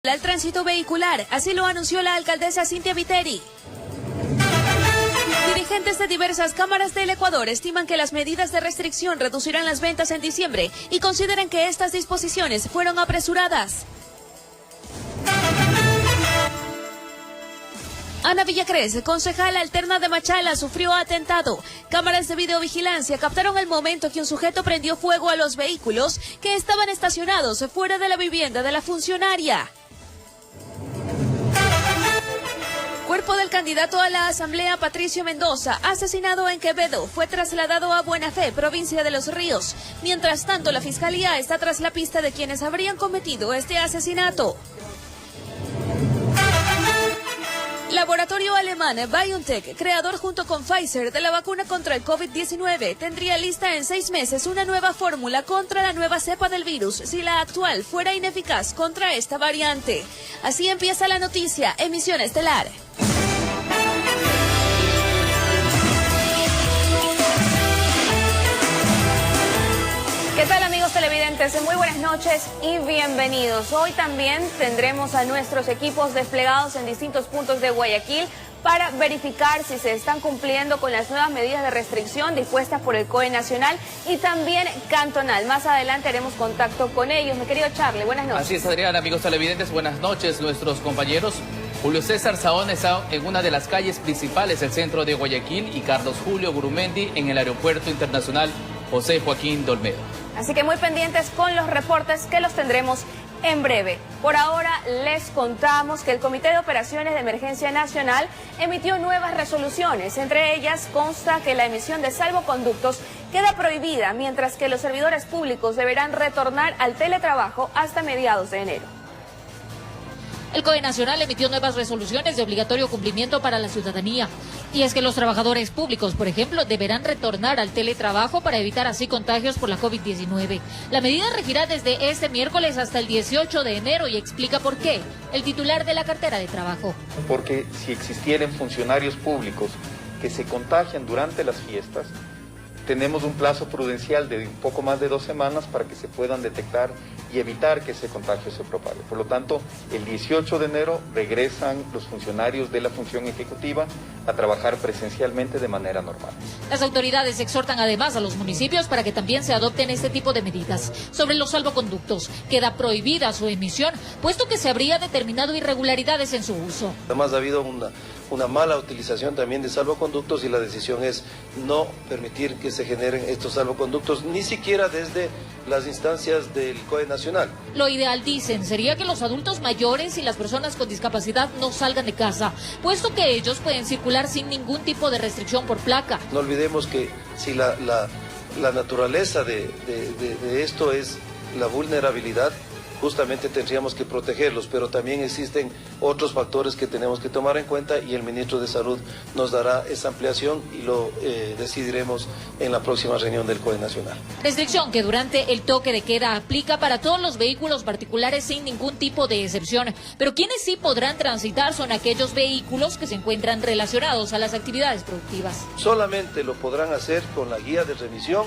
al tránsito vehicular, así lo anunció la alcaldesa Cynthia Viteri. Dirigentes de diversas cámaras del Ecuador estiman que las medidas de restricción reducirán las ventas en diciembre y consideran que estas disposiciones fueron apresuradas. Ana Villacrés, concejala alterna de Machala, sufrió atentado. Cámaras de videovigilancia captaron el momento que un sujeto prendió fuego a los vehículos que estaban estacionados fuera de la vivienda de la funcionaria. Cuerpo del candidato a la Asamblea, Patricio Mendoza, asesinado en Quevedo, fue trasladado a Buena Fe, provincia de Los Ríos. Mientras tanto, la Fiscalía está tras la pista de quienes habrían cometido este asesinato. Laboratorio alemán BioNTech, creador junto con Pfizer de la vacuna contra el COVID-19, tendría lista en 6 meses una nueva fórmula contra la nueva cepa del virus si la actual fuera ineficaz contra esta variante. Así empieza la noticia, emisión estelar. ¿Qué tal, amigos televidentes? Muy buenas noches y bienvenidos. Hoy también tendremos a nuestros equipos desplegados en distintos puntos de Guayaquil para verificar si se están cumpliendo con las nuevas medidas de restricción dispuestas por el COE nacional y también cantonal. Más adelante haremos contacto con ellos. Mi querido Charlie, buenas noches. Así es, Adriana, amigos televidentes, buenas noches. Nuestros compañeros Julio César Saón está en una de las calles principales del centro de Guayaquil y Carlos Julio Gurumendi en el Aeropuerto Internacional José Joaquín de Olmedo. Así que muy pendientes con los reportes que los tendremos en breve. Por ahora les contamos que el Comité de Operaciones de Emergencia Nacional emitió nuevas resoluciones. Entre ellas consta que la emisión de salvoconductos queda prohibida, mientras que los servidores públicos deberán retornar al teletrabajo hasta mediados de enero. El COE Nacional emitió nuevas resoluciones de obligatorio cumplimiento para la ciudadanía. Y es que los trabajadores públicos, por ejemplo, deberán retornar al teletrabajo para evitar así contagios por la COVID-19. La medida regirá desde este miércoles hasta el 18 de enero y explica por qué. El titular de la cartera de trabajo. Porque si existieran funcionarios públicos que se contagian durante las fiestas, tenemos un plazo prudencial de un poco más de 2 semanas para que se puedan detectar y evitar que ese contagio se propague. Por lo tanto, el 18 de enero regresan los funcionarios de la función ejecutiva a trabajar presencialmente de manera normal. Las autoridades exhortan además a los municipios para que también se adopten este tipo de medidas. Sobre los salvoconductos, queda prohibida su emisión, puesto que se habría determinado irregularidades en su uso. Además ha habido una mala utilización también de salvoconductos y la decisión es no permitir que se generen estos salvoconductos, ni siquiera desde las instancias del COE nacional. Lo ideal, dicen, sería que los adultos mayores y las personas con discapacidad no salgan de casa, puesto que ellos pueden circular sin ningún tipo de restricción por placa. No olvidemos que si la naturaleza de esto es la vulnerabilidad, justamente tendríamos que protegerlos, pero también existen otros factores que tenemos que tomar en cuenta y el ministro de Salud nos dará esa ampliación y lo decidiremos en la próxima reunión del COE Nacional. Restricción que durante el toque de queda aplica para todos los vehículos particulares sin ningún tipo de excepción, pero quienes sí podrán transitar son aquellos vehículos que se encuentran relacionados a las actividades productivas. Solamente lo podrán hacer con la guía de revisión,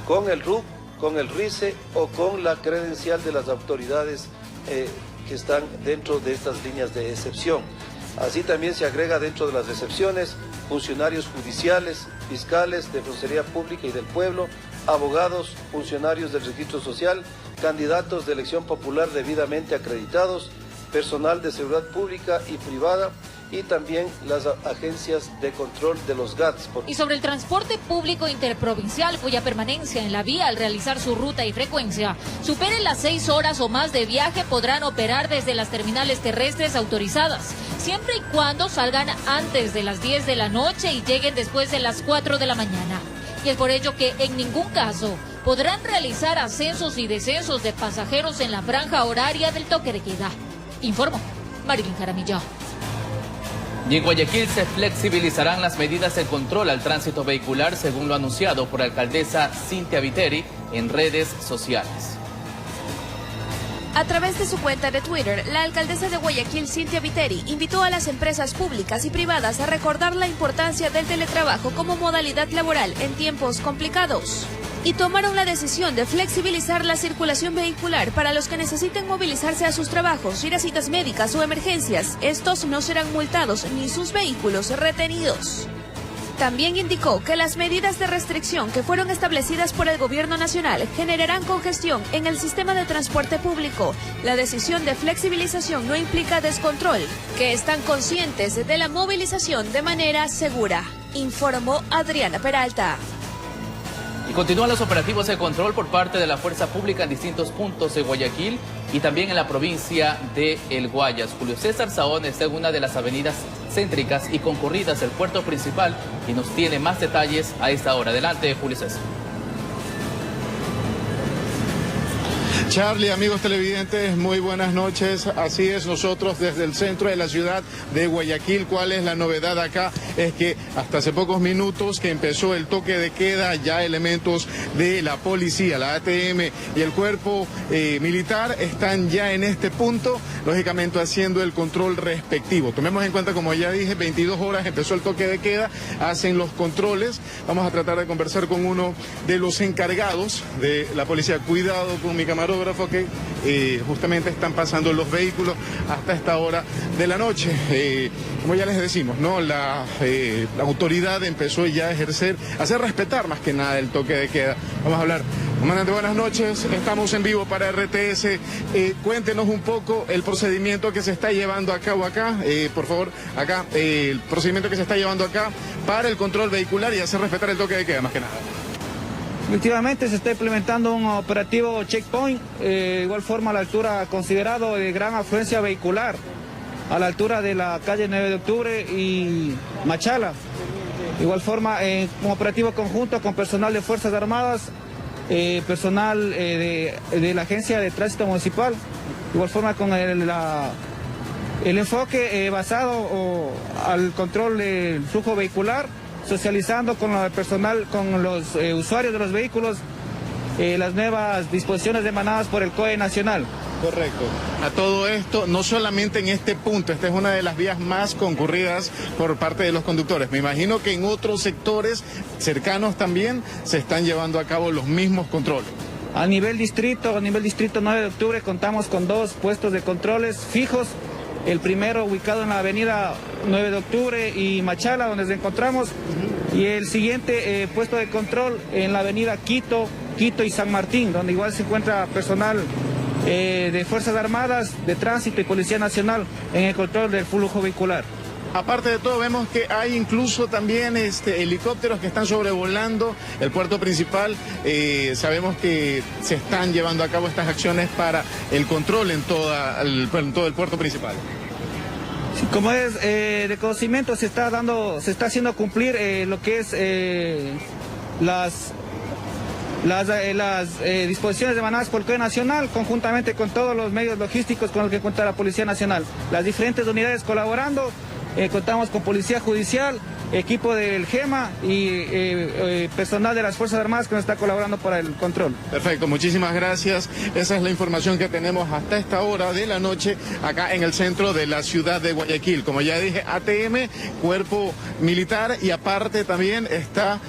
con el RUC, con el RICE o con la credencial de las autoridades que están dentro de estas líneas de excepción. Así también se agrega dentro de las excepciones funcionarios judiciales, fiscales, de Defensoría Pública y del Pueblo, abogados, funcionarios del registro social, candidatos de elección popular debidamente acreditados, personal de seguridad pública y privada, y también las agencias de control de los GATS. Y sobre el transporte público interprovincial, cuya permanencia en la vía al realizar su ruta y frecuencia supere las 6 horas o más de viaje, podrán operar desde las terminales terrestres autorizadas, siempre y cuando salgan antes de las 10 de la noche y lleguen después de las 4 de la mañana. Y es por ello que en ningún caso podrán realizar ascensos y descensos de pasajeros en la franja horaria del toque de queda. Informó Marilyn Jaramillo. Y en Guayaquil se flexibilizarán las medidas de control al tránsito vehicular, según lo anunciado por la alcaldesa Cynthia Viteri en redes sociales. A través de su cuenta de Twitter, la alcaldesa de Guayaquil, Cynthia Viteri, invitó a las empresas públicas y privadas a recordar la importancia del teletrabajo como modalidad laboral en tiempos complicados. y tomaron la decisión de flexibilizar la circulación vehicular para los que necesiten movilizarse a sus trabajos, ir a citas médicas o emergencias. Estos no serán multados ni sus vehículos retenidos. También indicó que las medidas de restricción que fueron establecidas por el gobierno nacional generarán congestión en el sistema de transporte público. La decisión de flexibilización no implica descontrol, que están conscientes de la movilización de manera segura, informó Adriana Peralta. Y continúan los operativos de control por parte de la fuerza pública en distintos puntos de Guayaquil y también en la provincia de El Guayas. Julio César Saón está en una de las avenidas céntricas y concurridas del puerto principal y nos tiene más detalles a esta hora. Adelante, Julio César. Charlie, amigos televidentes, muy buenas noches. Así es, nosotros desde el centro de la ciudad de Guayaquil. ¿Cuál es la novedad acá? Es que hasta hace pocos minutos que empezó el toque de queda, ya elementos de la policía, la ATM y el cuerpo militar están ya en este punto, lógicamente haciendo el control respectivo. Tomemos en cuenta, como ya dije, 22 horas empezó el toque de queda, hacen los controles. Vamos a tratar de conversar con uno de los encargados de la policía. Cuidado con mi camarógrafo, que justamente están pasando los vehículos hasta esta hora de la noche. Como ya les decimos, ¿no? La autoridad empezó ya a ejercer, a hacer respetar más que nada el toque de queda. Vamos a hablar. Comandante, buenas noches. Estamos en vivo para RTS. Cuéntenos un poco el procedimiento que se está llevando a cabo acá. Por favor, acá, el procedimiento que se está llevando acá para el control vehicular y hacer respetar el toque de queda, más que nada. Efectivamente se está implementando un operativo checkpoint, igual forma a la altura considerado de gran afluencia vehicular, a la altura de la calle 9 de octubre y Machala. Igual forma un operativo conjunto con personal de Fuerzas Armadas, personal de la Agencia de Tránsito Municipal, igual forma con el enfoque basado al control del flujo vehicular, socializando con el personal, con los usuarios de los vehículos, las nuevas disposiciones emanadas por el COE Nacional. Correcto. A todo esto, no solamente en este punto, esta es una de las vías más concurridas por parte de los conductores. Me imagino que en otros sectores cercanos también se están llevando a cabo los mismos controles. A nivel distrito 9 de octubre contamos con 2 puestos de controles fijos. El primero ubicado en la avenida 9 de octubre y Machala, donde nos encontramos, y el siguiente puesto de control en la avenida Quito y San Martín, donde igual se encuentra personal de Fuerzas Armadas, de Tránsito y Policía Nacional en el control del flujo vehicular. Aparte de todo, vemos que hay incluso también helicópteros que están sobrevolando el puerto principal. Sabemos que se están llevando a cabo estas acciones para el control en todo el puerto principal. Sí, como es de conocimiento, se está haciendo cumplir lo que es las disposiciones emanadas por el COE Nacional, conjuntamente con todos los medios logísticos con los que cuenta la Policía Nacional. Las diferentes unidades colaborando. Contamos con Policía Judicial, equipo del GEMA y personal de las Fuerzas Armadas que nos está colaborando para el control. Perfecto, muchísimas gracias. Esa es la información que tenemos hasta esta hora de la noche acá en el centro de la ciudad de Guayaquil. Como ya dije, ATM, cuerpo militar, y aparte también está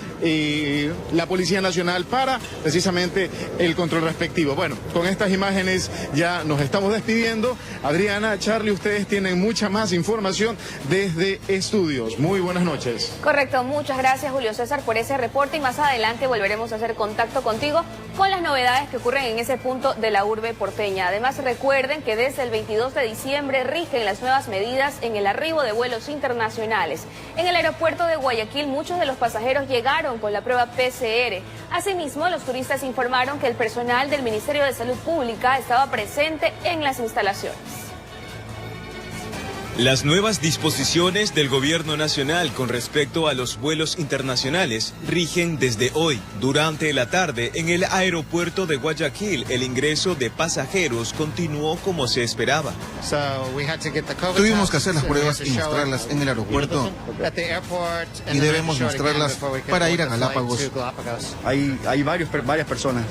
la Policía Nacional para precisamente el control respectivo. Bueno, con estas imágenes ya nos estamos despidiendo. Adriana, Charlie, ustedes tienen mucha más información desde estudios. Muy buenas noches. Correcto, muchas gracias Julio César por ese reporte y más adelante volveremos a hacer contacto contigo con las novedades que ocurren en ese punto de la urbe porteña. Además recuerden que desde el 22 de diciembre rigen las nuevas medidas en el arribo de vuelos internacionales. En el aeropuerto de Guayaquil muchos de los pasajeros llegaron con la prueba PCR. Asimismo, los turistas informaron que el personal del Ministerio de Salud Pública estaba presente en las instalaciones. Las nuevas disposiciones del Gobierno Nacional con respecto a los vuelos internacionales rigen desde hoy. Durante la tarde, en el aeropuerto de Guayaquil, el ingreso de pasajeros continuó como se esperaba. Tuvimos que hacer las pruebas y mostrarlas en el aeropuerto y debemos mostrarlas para ir a Galápagos. Hay varias personas.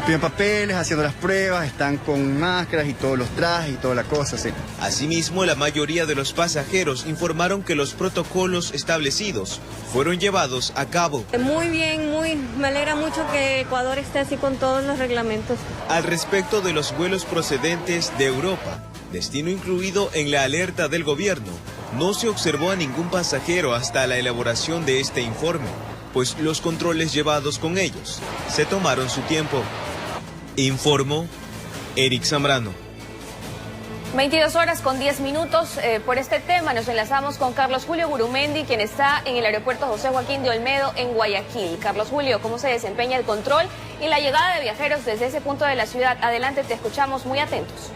Piden papeles, haciendo las pruebas, están con máscaras y todos los trajes y toda la cosa, sí. Así Asimismo, la mayoría de los pasajeros informaron que los protocolos establecidos fueron llevados a cabo. Muy bien, me alegra mucho que Ecuador esté así con todos los reglamentos. Al respecto de los vuelos procedentes de Europa, destino incluido en la alerta del gobierno, no se observó a ningún pasajero hasta la elaboración de este informe, pues los controles llevados con ellos se tomaron su tiempo. Informó Eric Zambrano. 22 horas con 10 minutos. Por este tema nos enlazamos con Carlos Julio Gurumendi, quien está en el aeropuerto José Joaquín de Olmedo en Guayaquil. Carlos Julio, ¿cómo se desempeña el control y la llegada de viajeros desde ese punto de la ciudad? Adelante, te escuchamos muy atentos.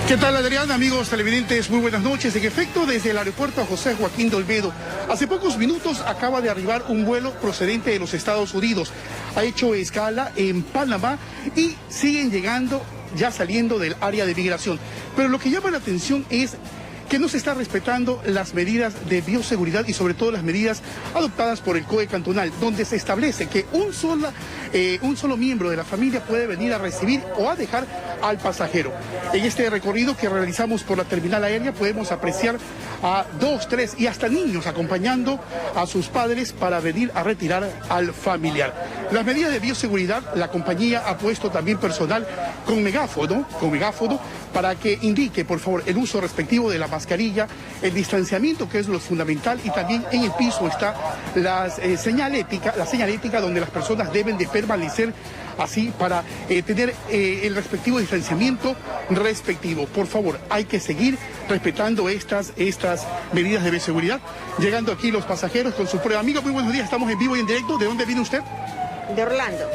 ¿Qué tal, Adrián? Amigos televidentes, muy buenas noches. En efecto, desde el aeropuerto José Joaquín de Olmedo, hace pocos minutos acaba de arribar un vuelo procedente de los Estados Unidos. Ha hecho escala en Panamá y siguen llegando, ya saliendo del área de migración. Pero lo que llama la atención es que no se está respetando las medidas de bioseguridad y sobre todo las medidas adoptadas por el COE cantonal, donde se establece que un solo miembro de la familia puede venir a recibir o a dejar al pasajero. En este recorrido que realizamos por la terminal aérea podemos apreciar a 2, 3 y hasta niños acompañando a sus padres para venir a retirar al familiar. Las medidas de bioseguridad, la compañía ha puesto también personal con megáfono para que indique, por favor, el uso respectivo de la mascarilla, el distanciamiento, que es lo fundamental, y también en el piso está la señalética donde las personas deben de permanecer así para tener el respectivo distanciamiento respectivo. Por favor, hay que seguir respetando estas medidas de bioseguridad. Llegando aquí los pasajeros con su prueba. Amiga, muy buenos días, estamos en vivo y en directo. ¿De dónde viene usted? De Orlando.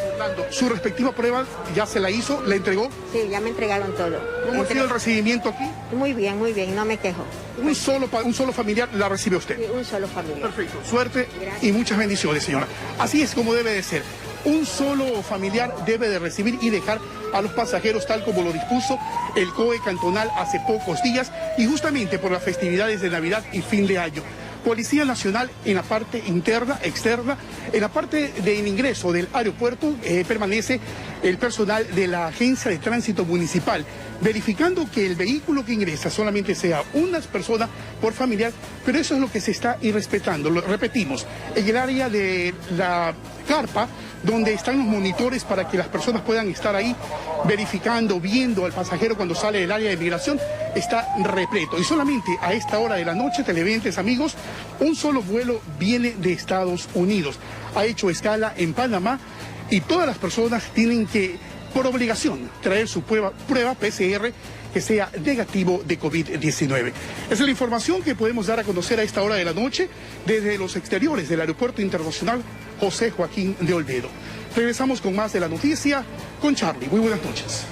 ¿Su respectiva prueba ya se la hizo? ¿La entregó? Sí, ya me entregaron todo. ¿Cómo ha sido el recibimiento aquí? Muy bien, no me quejo. ¿Un solo familiar la recibe usted? Sí, un solo familiar. Perfecto, suerte. Gracias. Y muchas bendiciones, señora. Así es como debe de ser. Un solo familiar debe de recibir y dejar a los pasajeros tal como lo dispuso el COE cantonal hace pocos días y justamente por las festividades de Navidad y fin de año. Policía Nacional en la parte interna, externa, en la parte del ingreso del aeropuerto permanece el personal de la Agencia de Tránsito Municipal, verificando que el vehículo que ingresa solamente sea una persona por familiar, pero eso es lo que se está irrespetando. Lo repetimos, en el área de la carpa, donde están los monitores para que las personas puedan estar ahí verificando, viendo al pasajero cuando sale del área de migración, está repleto. Y solamente a esta hora de la noche, televidentes amigos, un solo vuelo viene de Estados Unidos. Ha hecho escala en Panamá y todas las personas tienen que, por obligación, traer su prueba PCR que sea negativo de COVID-19. Esa es la información que podemos dar a conocer a esta hora de la noche desde los exteriores del Aeropuerto Internacional José Joaquín de Olmedo. Regresamos con más de la noticia con Charlie. Muy buenas noches.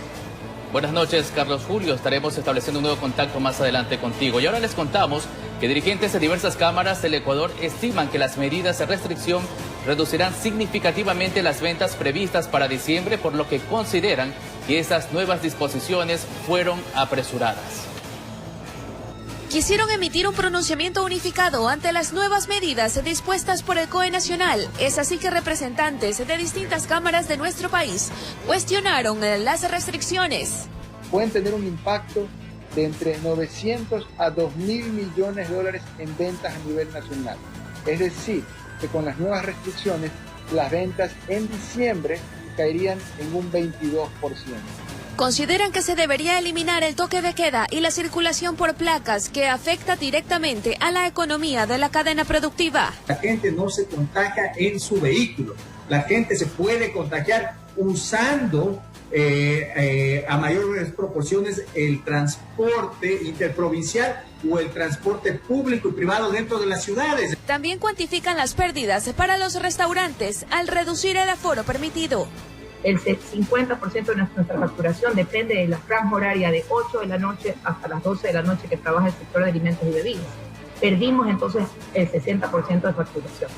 Buenas noches, Carlos Julio. Estaremos estableciendo un nuevo contacto más adelante contigo. Y ahora les contamos que dirigentes de diversas cámaras del Ecuador estiman que las medidas de restricción reducirán significativamente las ventas previstas para diciembre, por lo que consideran que estas nuevas disposiciones fueron apresuradas. Quisieron emitir un pronunciamiento unificado ante las nuevas medidas dispuestas por el COE Nacional. Es así que representantes de distintas cámaras de nuestro país cuestionaron las restricciones. Pueden tener un impacto de entre 900 a 2.000 millones de dólares en ventas a nivel nacional. Es decir, que con las nuevas restricciones, las ventas en diciembre caerían en un 22%. Consideran que se debería eliminar el toque de queda y la circulación por placas que afecta directamente a la economía de la cadena productiva. La gente no se contagia en su vehículo. La gente se puede contagiar usando a mayores proporciones el transporte interprovincial o el transporte público y privado dentro de las ciudades. También cuantifican las pérdidas para los restaurantes al reducir el aforo permitido. El 50% de nuestra facturación depende de la franja horaria de 8 de la noche hasta las 12 de la noche que trabaja el sector de alimentos y bebidas. Perdimos entonces el 60% de facturación.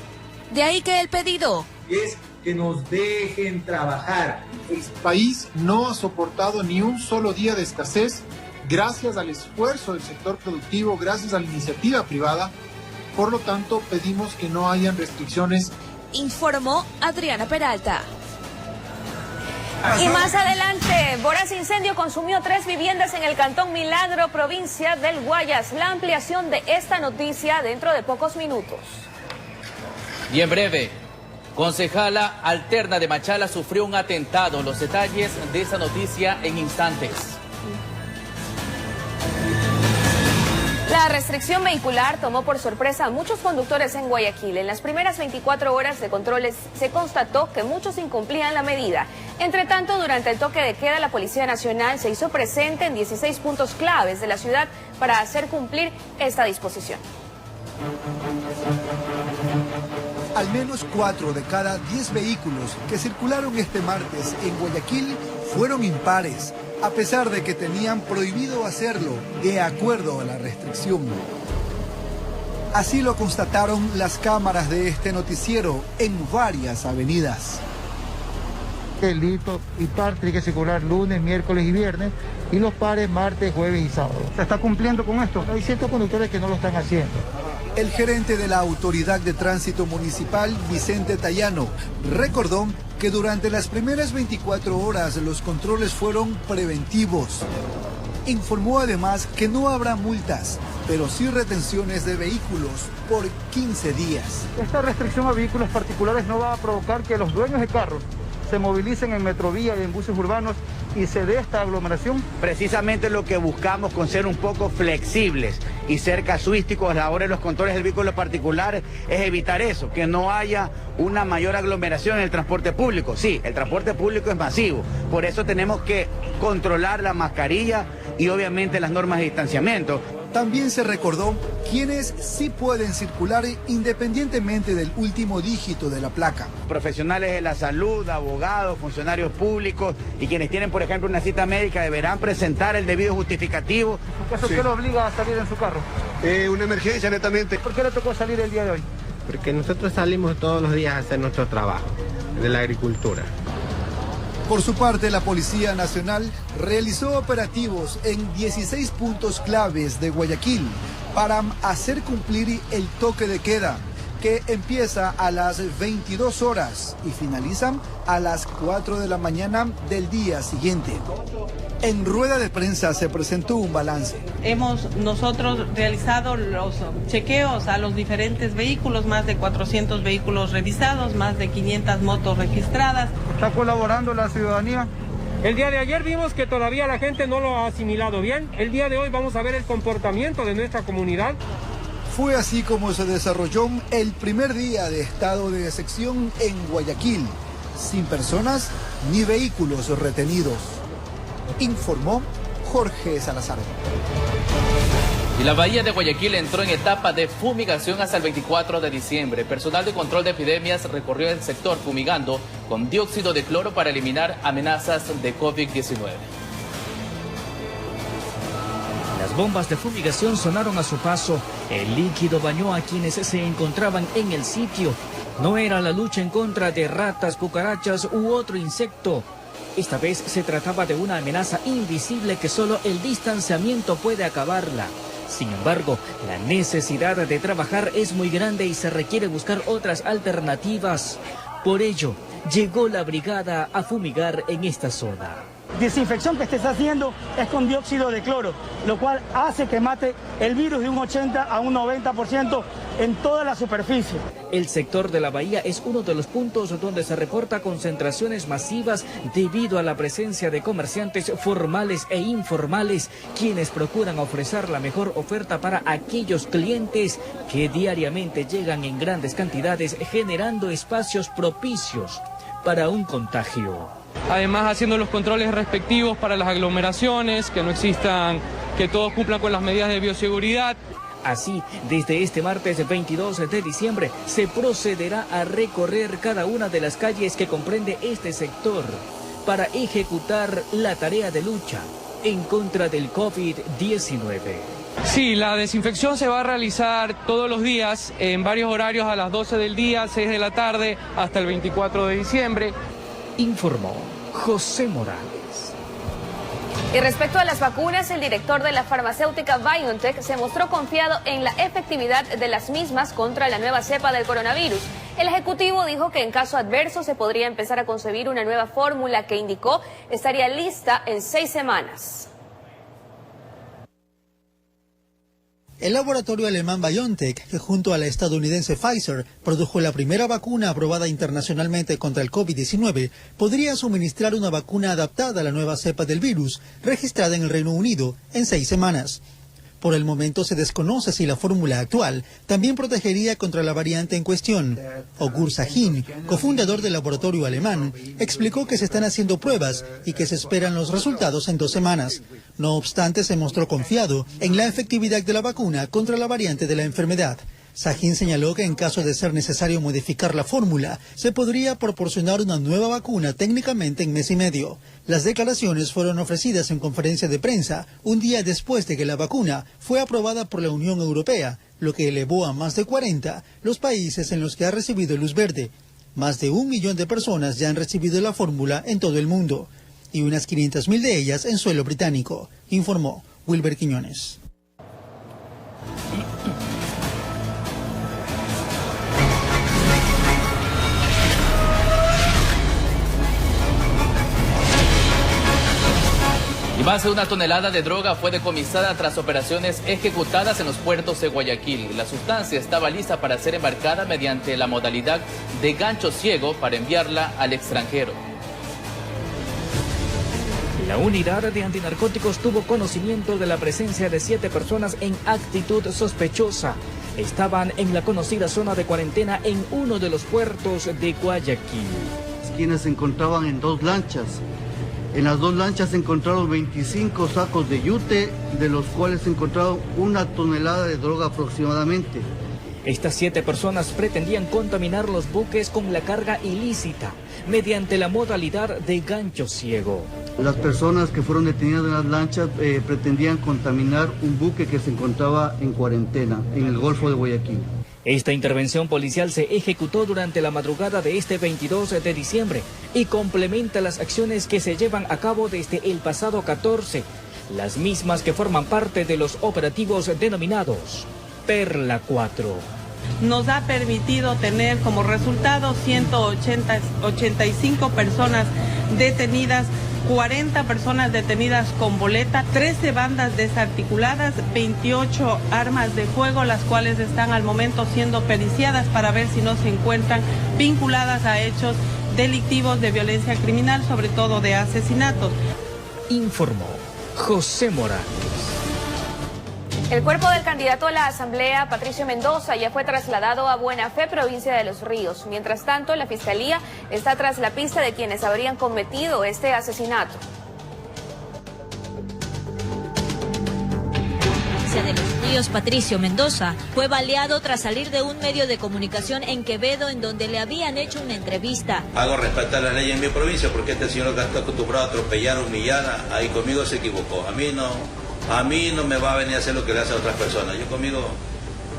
De ahí que el pedido es que nos dejen trabajar. El país no ha soportado ni un solo día de escasez gracias al esfuerzo del sector productivo, gracias a la iniciativa privada. Por lo tanto, pedimos que no hayan restricciones. Informó Adriana Peralta. Y más adelante, voraz incendio consumió 3 viviendas en el Cantón Milagro, provincia del Guayas. La ampliación de esta noticia dentro de pocos minutos. Y en breve, concejala alterna de Machala sufrió un atentado. Los detalles de esa noticia en instantes. La restricción vehicular tomó por sorpresa a muchos conductores en Guayaquil. En las primeras 24 horas de controles se constató que muchos incumplían la medida. Entre tanto, durante el toque de queda, la Policía Nacional se hizo presente en 16 puntos claves de la ciudad para hacer cumplir esta disposición. Al menos 4 de cada 10 vehículos que circularon este martes en Guayaquil fueron impares, a pesar de que tenían prohibido hacerlo de acuerdo a la restricción. Así lo constataron las cámaras de este noticiero en varias avenidas. El hito impar tiene que circular lunes, miércoles y viernes, y los pares martes, jueves y sábado. ¿Se está cumpliendo con esto? Hay ciertos conductores que no lo están haciendo. El gerente de la Autoridad de Tránsito Municipal, Vicente Tallano, recordó que durante las primeras 24 horas los controles fueron preventivos. Informó además que no habrá multas, pero sí retenciones de vehículos por 15 días. Esta restricción a vehículos particulares no va a provocar que los dueños de carros se movilicen en metrovía y en buses urbanos y se dé esta aglomeración. Precisamente lo que buscamos con ser un poco flexibles y ser casuísticos a la hora de los controles del vehículo particular es evitar eso, que no haya una mayor aglomeración en el transporte público. Sí, el transporte público es masivo, por eso tenemos que controlar la mascarilla y obviamente las normas de distanciamiento. También se recordó quienes sí pueden circular independientemente del último dígito de la placa. Profesionales de la salud, abogados, funcionarios públicos y quienes tienen, por ejemplo, una cita médica deberán presentar el debido justificativo. ¿Eso qué lo obliga a salir en su carro? Una emergencia, netamente. ¿Por qué le tocó salir el día de hoy? Porque nosotros salimos todos los días a hacer nuestro trabajo de la agricultura. Por su parte, la Policía Nacional realizó operativos en 16 puntos claves de Guayaquil para hacer cumplir el toque de queda, que empieza a las 22 horas y finalizan a las 4 de la mañana del día siguiente. En rueda de prensa se presentó un balance. Hemos nosotros realizado los chequeos a los diferentes vehículos, más de 400 vehículos revisados, más de 500 motos registradas. ¿Está colaborando la ciudadanía? El día de ayer vimos que todavía la gente no lo ha asimilado bien. El día de hoy vamos a ver el comportamiento de nuestra comunidad. Fue así como se desarrolló el primer día de estado de excepción en Guayaquil, sin personas ni vehículos retenidos. Informó Jorge Salazar. Y la bahía de Guayaquil entró en etapa de fumigación hasta el 24 de diciembre. Personal de control de epidemias recorrió el sector fumigando con dióxido de cloro para eliminar amenazas de COVID-19. Las bombas de fumigación sonaron a su paso. El líquido bañó a quienes se encontraban en el sitio. No era la lucha en contra de ratas, cucarachas u otro insecto. Esta vez se trataba de una amenaza invisible que solo el distanciamiento puede acabarla. Sin embargo, la necesidad de trabajar es muy grande y se requiere buscar otras alternativas. Por ello, llegó la brigada a fumigar en esta zona. Desinfección que se está haciendo es con dióxido de cloro, lo cual hace que mate el virus de un 80 a un 90% en toda la superficie. El sector de la bahía es uno de los puntos donde se reporta concentraciones masivas debido a la presencia de comerciantes formales e informales, quienes procuran ofrecer la mejor oferta para aquellos clientes que diariamente llegan en grandes cantidades, generando espacios propicios para un contagio. Además, haciendo los controles respectivos para las aglomeraciones, que no existan, que todos cumplan con las medidas de bioseguridad. Así, desde este martes 22 de diciembre, se procederá a recorrer cada una de las calles que comprende este sector para ejecutar la tarea de lucha en contra del COVID-19. Sí, la desinfección se va a realizar todos los días en varios horarios a las 12 del día, 6 de la tarde, hasta el 24 de diciembre. Informó José Morales. Y respecto a las vacunas, el director de la farmacéutica BioNTech se mostró confiado en la efectividad de las mismas contra la nueva cepa del coronavirus. El Ejecutivo dijo que en caso adverso se podría empezar a concebir una nueva fórmula que indicó estaría lista en 6 semanas. El laboratorio alemán BioNTech, que junto a la estadounidense Pfizer produjo la primera vacuna aprobada internacionalmente contra el COVID-19, podría suministrar una vacuna adaptada a la nueva cepa del virus, registrada en el Reino Unido, en 6 semanas. Por el momento se desconoce si la fórmula actual también protegería contra la variante en cuestión. Ogur Sahin, cofundador del laboratorio alemán, explicó que se están haciendo pruebas y que se esperan los resultados en 2 semanas. No obstante, se mostró confiado en la efectividad de la vacuna contra la variante de la enfermedad. Sahin señaló que en caso de ser necesario modificar la fórmula, se podría proporcionar una nueva vacuna técnicamente en mes y medio. Las declaraciones fueron ofrecidas en conferencia de prensa un día después de que la vacuna fue aprobada por la Unión Europea, lo que elevó a más de 40 los países en los que ha recibido luz verde. Más de 1 millón de personas ya han recibido la fórmula en todo el mundo, y unas 500.000 de ellas en suelo británico, informó Wilber Quiñones. Y más de 1 tonelada de droga fue decomisada tras operaciones ejecutadas en los puertos de Guayaquil. La sustancia estaba lista para ser embarcada mediante la modalidad de gancho ciego para enviarla al extranjero. La unidad de antinarcóticos tuvo conocimiento de la presencia de 7 personas en actitud sospechosa. Estaban en la conocida zona de cuarentena en uno de los puertos de Guayaquil. Quienes se encontraban en 2 lanchas. En las 2 lanchas se encontraron 25 sacos de yute, de los cuales se encontraron 1 tonelada de droga aproximadamente. Estas 7 personas pretendían contaminar los buques con la carga ilícita mediante la modalidad de gancho ciego. Las personas que fueron detenidas en las lanchas pretendían contaminar un buque que se encontraba en cuarentena en el Golfo de Guayaquil. Esta intervención policial se ejecutó durante la madrugada de este 22 de diciembre y complementa las acciones que se llevan a cabo desde el pasado 14, las mismas que forman parte de los operativos denominados Perla 4. Nos ha permitido tener como resultado 185 personas detenidas, 40 personas detenidas con boleta, 13 bandas desarticuladas, 28 armas de fuego, las cuales están al momento siendo periciadas para ver si no se encuentran vinculadas a hechos delictivos de violencia criminal, sobre todo de asesinatos. Informó José Morales. El cuerpo del candidato a la Asamblea, Patricio Mendoza, ya fue trasladado a Buena Fe, provincia de Los Ríos. Mientras tanto, la Fiscalía está tras la pista de quienes habrían cometido este asesinato. De Los Ríos, Patricio Mendoza, fue baleado tras salir de un medio de comunicación en Quevedo, en donde le habían hecho una entrevista. Hago respetar la ley en mi provincia porque este señor que está acostumbrado a atropellar, humillar, ahí conmigo se equivocó. A mí no me va a venir a hacer lo que le hace a otras personas.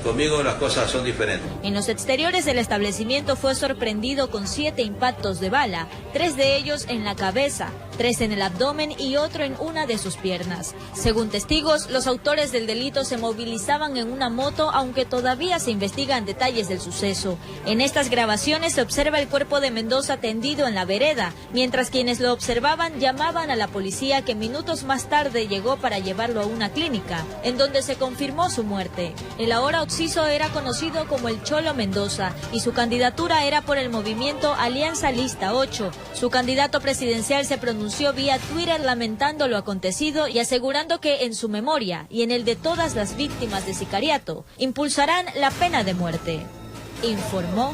Conmigo las cosas son diferentes. En los exteriores del establecimiento fue sorprendido con 7 impactos de bala, 3 de ellos en la cabeza, 3 en el abdomen y otro en una de sus piernas. Según testigos, los autores del delito se movilizaban en una moto, aunque todavía se investigan detalles del suceso. En estas grabaciones se observa el cuerpo de Mendoza tendido en la vereda, mientras quienes lo observaban llamaban a la policía, que minutos más tarde llegó para llevarlo a una clínica, en donde se confirmó su muerte. El ahora occiso era conocido como el Cholo Mendoza y su candidatura era por el movimiento Alianza Lista 8. Su candidato presidencial se pronunció vía Twitter lamentando lo acontecido y asegurando que en su memoria y en el de todas las víctimas de sicariato impulsarán la pena de muerte. Informó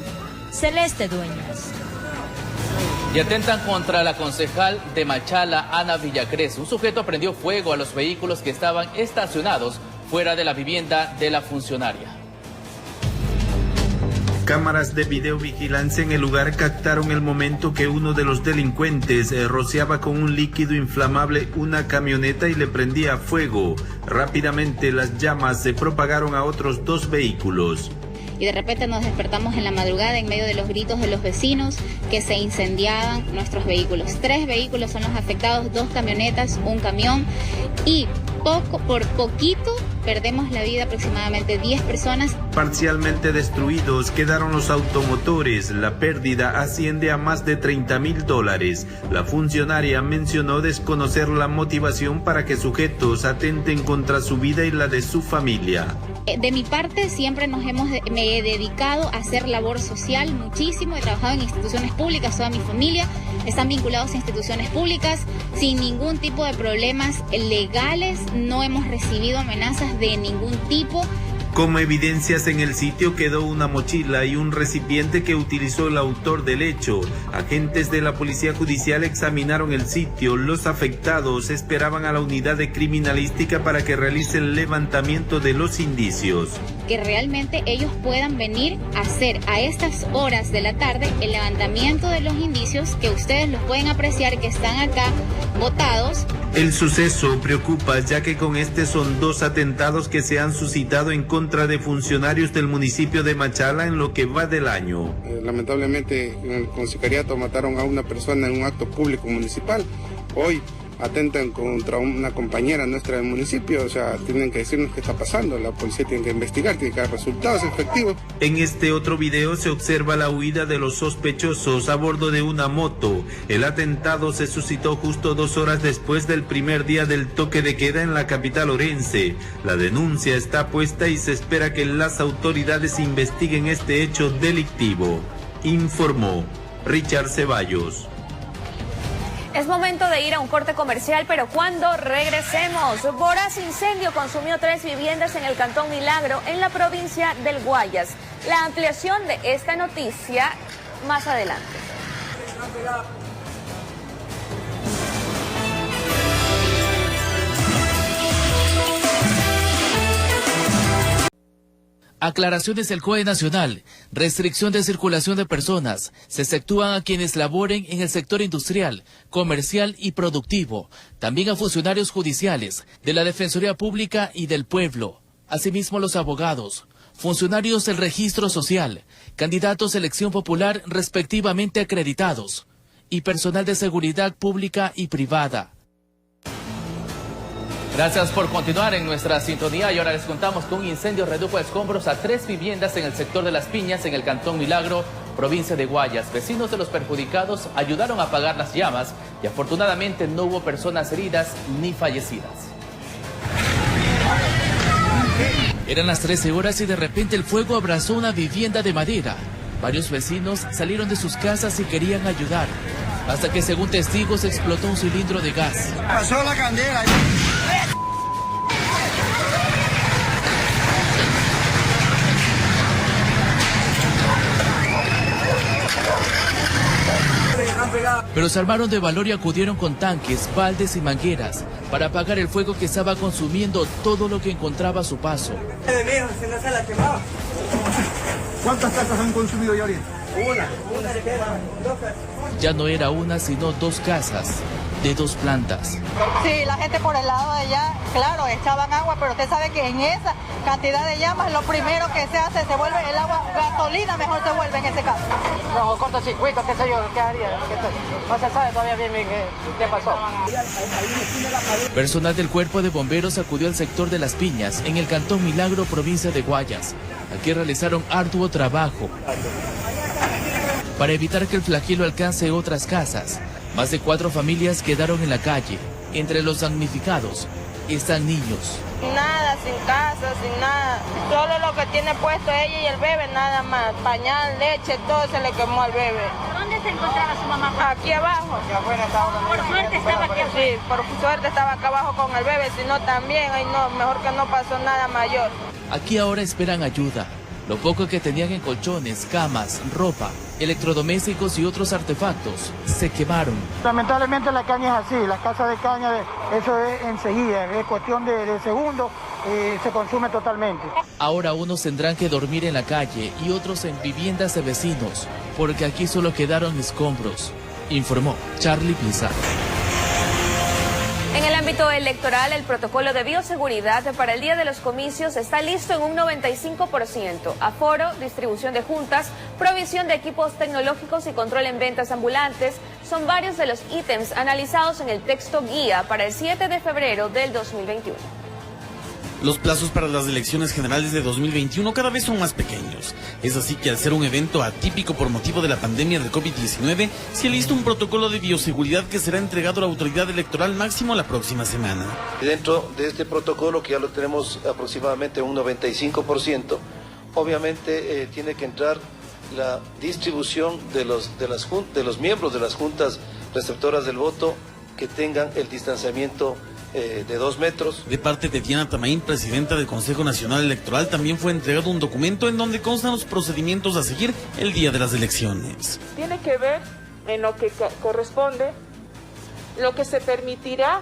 Celeste Dueñas. Y atentan contra la concejal de Machala, Ana Villacrés. Un sujeto prendió fuego a los vehículos que estaban estacionados fuera de la vivienda de la funcionaria. Cámaras de videovigilancia en el lugar captaron el momento que uno de los delincuentes rociaba con un líquido inflamable una camioneta y le prendía fuego. Rápidamente las llamas se propagaron a otros 2 vehículos. Y de repente nos despertamos en la madrugada en medio de los gritos de los vecinos que se incendiaban nuestros vehículos. 3 vehículos son los afectados, 2 camionetas, un camión, y por poquito perdemos la vida aproximadamente 10 personas. Parcialmente destruidos quedaron los automotores. La pérdida asciende a más de $30.000. La funcionaria mencionó desconocer la motivación para que sujetos atenten contra su vida y la de su familia. De mi parte siempre me he dedicado a hacer labor social muchísimo, he trabajado en instituciones públicas, toda mi familia están vinculados a instituciones públicas sin ningún tipo de problemas legales, no hemos recibido amenazas de ningún tipo. Como evidencias en el sitio quedó una mochila y un recipiente que utilizó el autor del hecho. Agentes de la Policía Judicial examinaron el sitio. Los afectados esperaban a la unidad de criminalística para que realice el levantamiento de los indicios. Que realmente ellos puedan venir a hacer a estas horas de la tarde el levantamiento de los indicios que ustedes los pueden apreciar que están acá botados. El suceso preocupa ya que con este son 2 atentados que se han suscitado en contra de funcionarios del municipio de Machala en lo que va del año. Lamentablemente con sicariato mataron a una persona en un acto público municipal. Hoy atentan contra una compañera nuestra del municipio, o sea, tienen que decirnos qué está pasando, la policía tiene que investigar, tiene que dar resultados efectivos. En este otro video se observa la huida de los sospechosos a bordo de una moto. El atentado se suscitó justo 2 horas después del primer día del toque de queda en la capital orense. La denuncia está puesta y se espera que las autoridades investiguen este hecho delictivo, informó Richard Ceballos. Es momento de ir a un corte comercial, pero cuando regresemos, voraz incendio consumió 3 viviendas en el Cantón Milagro, en la provincia del Guayas. La ampliación de esta noticia más adelante. Aclaraciones del COE Nacional, restricción de circulación de personas, se exceptúan a quienes laboren en el sector industrial, comercial y productivo, también a funcionarios judiciales, de la Defensoría Pública y del Pueblo, asimismo los abogados, funcionarios del registro social, candidatos a elección popular respectivamente acreditados, y personal de seguridad pública y privada. Gracias por continuar en nuestra sintonía y ahora les contamos que un incendio redujo a escombros a 3 viviendas en el sector de Las Piñas, en el Cantón Milagro, provincia de Guayas. Vecinos de los perjudicados ayudaron a apagar las llamas y afortunadamente no hubo personas heridas ni fallecidas. Eran las 13 horas y de repente el fuego abrazó una vivienda de madera. Varios vecinos salieron de sus casas y querían ayudar, hasta que según testigos explotó un cilindro de gas. Pasó la candela. Pero se armaron de valor y acudieron con tanques, baldes y mangueras para apagar el fuego que estaba consumiendo todo lo que encontraba a su paso. ¿Cuántas casas han consumido ya ahorita? Una. Ya no era una, sino 2 casas de 2 plantas. Sí, la gente por el lado de allá, claro, echaban agua, pero usted sabe que en esa cantidad de llamas lo primero que se hace, se vuelve el agua, gasolina mejor se vuelve en ese caso. No, cortocircuito, qué sé yo, qué haría, no se sabe todavía bien qué pasó. Personal del Cuerpo de Bomberos acudió al sector de Las Piñas, en el Cantón Milagro, provincia de Guayas. Aquí realizaron arduo trabajo para evitar que el flagelo alcance otras casas. Más de 4 familias quedaron en la calle. Entre los damnificados están niños. Nada, sin casa, sin nada. Solo lo que tiene puesto ella y el bebé, nada más. Pañal, leche, todo se le quemó al bebé. ¿Dónde se encontraba su mamá? Aquí abajo. Por suerte estaba aquí abajo. Sí, por suerte estaba acá abajo con el bebé, si no también, ay no, mejor que no pasó nada mayor. Aquí ahora esperan ayuda. Lo poco que tenían en colchones, camas, ropa, electrodomésticos y otros artefactos se quemaron. Lamentablemente la caña es así, la casa de caña, eso es enseguida, es cuestión de segundos, se consume totalmente. Ahora unos tendrán que dormir en la calle y otros en viviendas de vecinos, porque aquí solo quedaron escombros, informó Charlie Pizarro. En el ámbito electoral, el protocolo de bioseguridad para el día de los comicios está listo en un 95%. Aforo, distribución de juntas, provisión de equipos tecnológicos y control en ventas ambulantes son varios de los ítems analizados en el texto guía para el 7 de febrero del 2021. Los plazos para las elecciones generales de 2021 cada vez son más pequeños. Es así que al ser un evento atípico por motivo de la pandemia del COVID-19, se alista un protocolo de bioseguridad que será entregado a la autoridad electoral máximo la próxima semana. Dentro de este protocolo, que ya lo tenemos aproximadamente un 95%, obviamente tiene que entrar la distribución de los miembros de las juntas receptoras del voto que tengan el distanciamiento de 2 metros. De parte de Diana Tamaín, presidenta del Consejo Nacional Electoral, también fue entregado un documento en donde constan los procedimientos a seguir el día de las elecciones. Tiene que ver en lo que corresponde, lo que se permitirá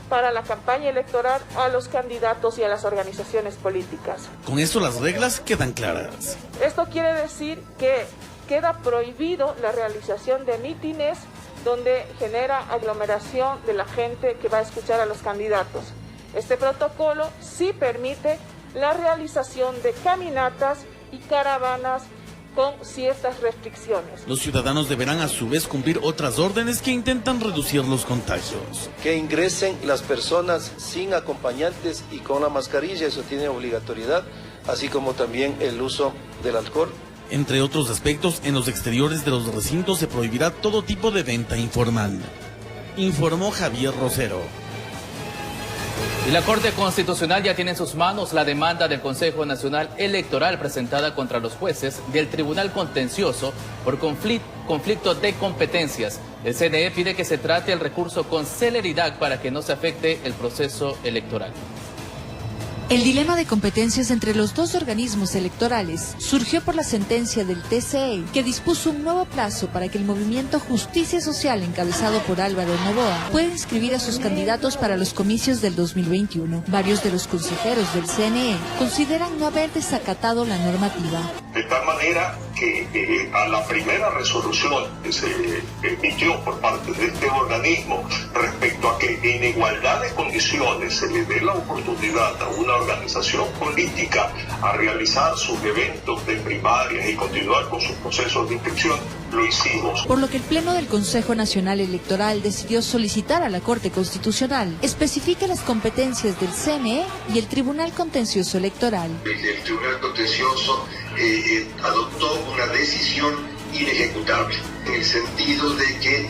para la campaña electoral a los candidatos y a las organizaciones políticas. Con esto las reglas quedan claras. Esto quiere decir que queda prohibido la realización de mítines donde genera aglomeración de la gente que va a escuchar a los candidatos. Este protocolo sí permite la realización de caminatas y caravanas con ciertas restricciones. Los ciudadanos deberán a su vez cumplir otras órdenes que intentan reducir los contagios. Que ingresen las personas sin acompañantes y con la mascarilla, eso tiene obligatoriedad, así como también el uso del alcohol. Entre otros aspectos, en los exteriores de los recintos se prohibirá todo tipo de venta informal. Informó Javier Rosero. Y la Corte Constitucional ya tiene en sus manos la demanda del Consejo Nacional Electoral presentada contra los jueces del Tribunal Contencioso por conflicto de competencias. El CNE pide que se trate el recurso con celeridad para que no se afecte el proceso electoral. El dilema de competencias entre los dos organismos electorales surgió por la sentencia del TCE, que dispuso un nuevo plazo para que el movimiento Justicia Social, encabezado por Álvaro Noboa, pueda inscribir a sus candidatos para los comicios del 2021. Varios de los consejeros del CNE consideran no haber desacatado la normativa. De tal manera que a la primera resolución que se emitió por parte de este organismo respecto a que en igualdad de condiciones se le dé la oportunidad a una organización política a realizar sus eventos de primarias y continuar con sus procesos de inscripción, lo hicimos. Por lo que el Pleno del Consejo Nacional Electoral decidió solicitar a la Corte Constitucional especifique las competencias del CNE y el Tribunal Contencioso Electoral. El Tribunal Contencioso adoptó una decisión inejecutable, en el sentido de que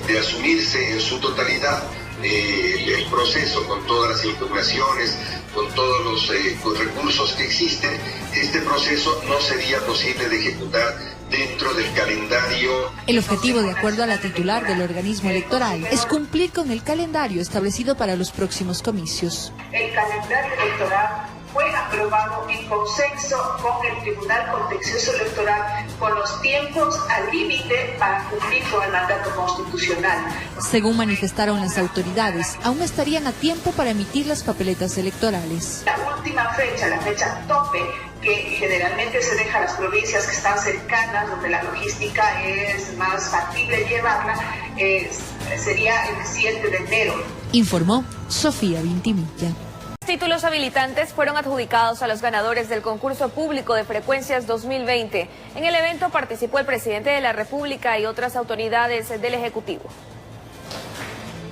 de asumirse en su totalidad el proceso con todas las impugnaciones, con todos los recursos que existen, este proceso no sería posible de ejecutar dentro del calendario. El objetivo, de acuerdo a la titular del organismo electoral, es cumplir con el calendario establecido para los próximos comicios. El calendario electoral fue aprobado en consenso con el Tribunal Contencioso Electoral, con los tiempos al límite para cumplir con el mandato constitucional. Según manifestaron las autoridades, aún estarían a tiempo para emitir las papeletas electorales. La última fecha, la fecha tope, que generalmente se deja a las provincias que están cercanas, donde la logística es más factible llevarla, sería el 7 de enero. Informó Sofía Vintimilla. Títulos habilitantes fueron adjudicados a los ganadores del concurso público de frecuencias 2020. En el evento participó el presidente de la República y otras autoridades del Ejecutivo.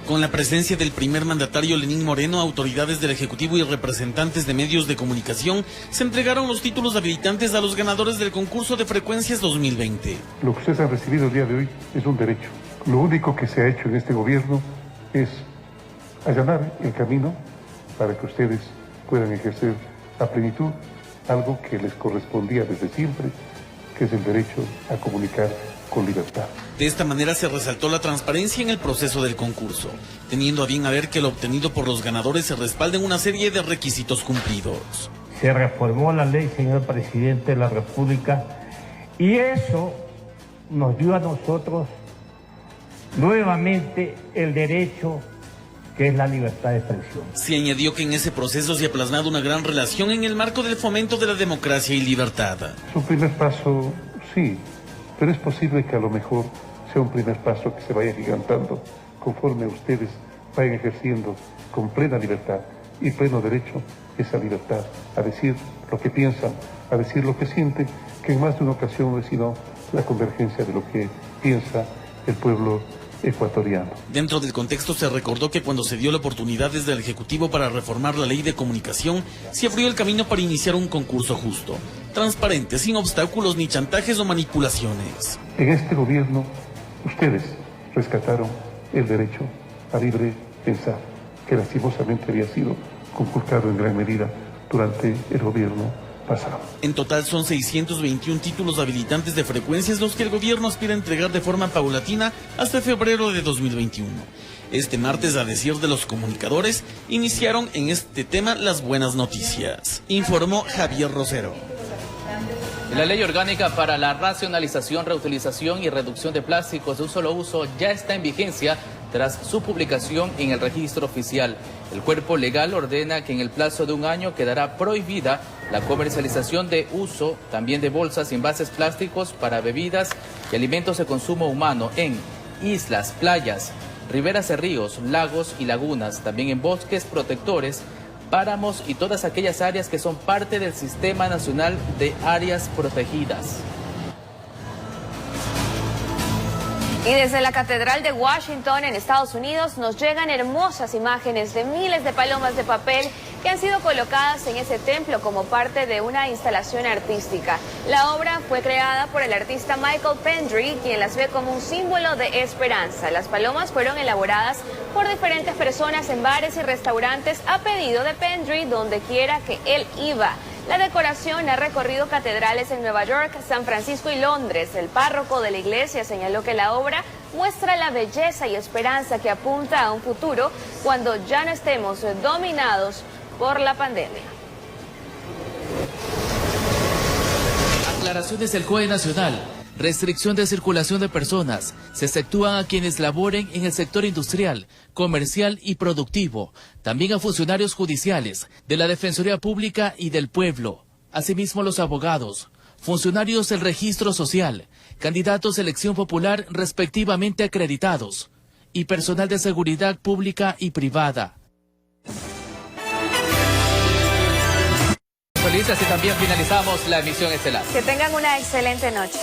Con la presencia del primer mandatario Lenín Moreno, autoridades del Ejecutivo y representantes de medios de comunicación, se entregaron los títulos habilitantes a los ganadores del concurso de frecuencias 2020. Lo que ustedes han recibido el día de hoy es un derecho. Lo único que se ha hecho en este gobierno es allanar el camino para que ustedes puedan ejercer a plenitud algo que les correspondía desde siempre, que es el derecho a comunicar con libertad. De esta manera se resaltó la transparencia en el proceso del concurso, teniendo a bien a ver que lo obtenido por los ganadores se respalde en una serie de requisitos cumplidos. Se reformó la ley, señor presidente de la República, y eso nos dio a nosotros nuevamente el derecho que es la libertad de expresión. Se añadió que en ese proceso se ha plasmado una gran relación en el marco del fomento de la democracia y libertad. Es un primer paso, sí, pero es posible que a lo mejor sea un primer paso que se vaya gigantando conforme ustedes vayan ejerciendo con plena libertad y pleno derecho esa libertad a decir lo que piensan, a decir lo que sienten, que en más de una ocasión no es sino la convergencia de lo que piensa el pueblo ecuatoriano. Dentro del contexto se recordó que cuando se dio la oportunidad desde el Ejecutivo para reformar la ley de comunicación, se abrió el camino para iniciar un concurso justo, transparente, sin obstáculos ni chantajes o manipulaciones. En este gobierno, ustedes rescataron el derecho a libre pensar, que lastimosamente había sido conculcado en gran medida durante el gobierno pasado. En total son 621 títulos habilitantes de frecuencias los que el gobierno aspira a entregar de forma paulatina hasta febrero de 2021. Este martes, a decir de los comunicadores, iniciaron en este tema las buenas noticias, informó Javier Rosero. La ley orgánica para la racionalización, reutilización y reducción de plásticos de un solo uso ya está en vigencia tras su publicación en el registro oficial. El cuerpo legal ordena que en el plazo de un año quedará prohibida la comercialización de uso también de bolsas y envases plásticos para bebidas y alimentos de consumo humano en islas, playas, riberas de ríos, lagos y lagunas, también en bosques protectores, páramos y todas aquellas áreas que son parte del Sistema Nacional de Áreas Protegidas. Y desde la Catedral de Washington en Estados Unidos nos llegan hermosas imágenes de miles de palomas de papel que han sido colocadas en ese templo como parte de una instalación artística. La obra fue creada por el artista Michael Pendry, quien las ve como un símbolo de esperanza. Las palomas fueron elaboradas por diferentes personas en bares y restaurantes a pedido de Pendry donde quiera que él iba. La decoración ha recorrido catedrales en Nueva York, San Francisco y Londres. El párroco de la iglesia señaló que la obra muestra la belleza y esperanza que apunta a un futuro cuando ya no estemos dominados por la pandemia. Aclaraciones del COE Nacional. Restricción de circulación de personas. Se exceptúan a quienes laboren en el sector industrial, comercial y productivo. También a funcionarios judiciales, de la Defensoría Pública y del Pueblo. Asimismo los abogados, funcionarios del registro social, candidatos de elección popular respectivamente acreditados y personal de seguridad pública y privada. Felices y también finalizamos la emisión estelar. Que tengan una excelente noche.